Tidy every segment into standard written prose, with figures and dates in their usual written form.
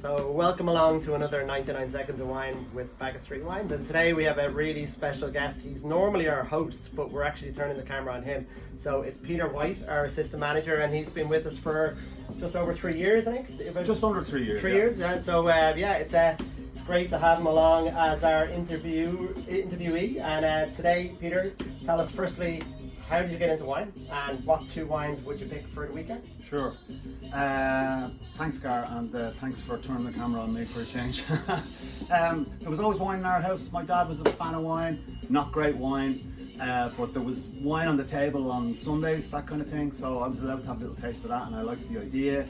So welcome along to another 99 Seconds of Wine with Baggot Street Wines, and today we have a really special guest. He's normally our host, but we're actually turning the camera on him. So it's Peter White, our assistant manager, and he's been with us for just over 3 years, I think. Just under 3 years. 3 years, yeah. So it's great to have him along as our interviewee. And today, Peter, tell us firstly, how did you get into wine, and what two wines would you pick for the weekend? Sure. Thanks, Gar, and thanks for turning the camera on me for a change. There was always wine in our house. My dad was a fan of wine, not great wine, but there was wine on the table on Sundays, that kind of thing, so I was allowed to have a little taste of that, and I liked the idea.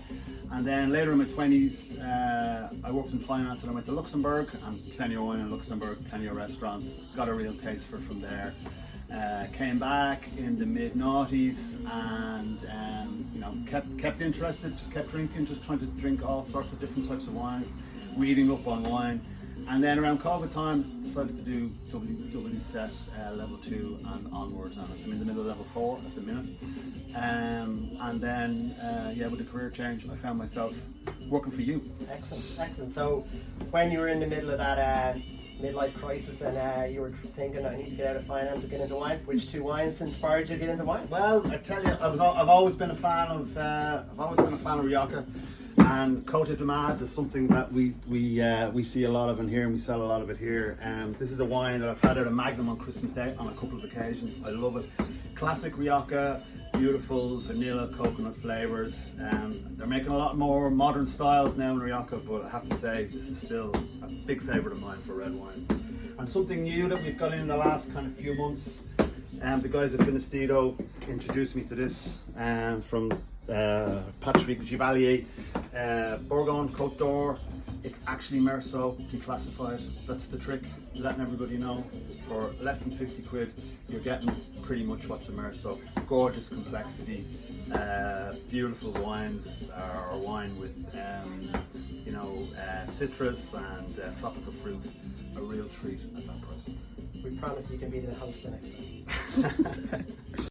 And then later in my 20s, I worked in finance, and I went to Luxembourg, and plenty of wine in Luxembourg, plenty of restaurants, got a real taste for it from there. Came back in the mid-noughties and kept interested, just kept drinking, just trying to drink all sorts of different types of wines, reading up on wine. And then around COVID times, decided to do WSET level 2 and onwards, and I'm in the middle of level 4 at the minute. And then with the career change, I found myself working for you. Excellent. So when you were in the middle of that midlife crisis and you were thinking, I need to get out of finance and get into wine, which two wines inspired you to get into wine? Well, I tell you, I've always been a fan of Rioja, and Côte de Maz is something that we see a lot of in here, and we sell a lot of it here. This is a wine that I've had out of Magnum on Christmas Day on a couple of occasions. I love it. Classic Rioja, beautiful vanilla coconut flavors. They're making a lot more modern styles now in Rioja, but I have to say this is still a big favourite of mine for red wines. And something new that we've got in the last kind of few months, the guys at Finestito introduced me to this from Patrick Givalier, Bourgogne Côte d'Or. It's actually Meursault declassified. That's the trick, letting everybody know. For less than 50 quid, you're getting pretty much what's a Meursault. Gorgeous complexity, beautiful wines, or wine with citrus and tropical fruits. A real treat at that price. We promise you can be the host the next time.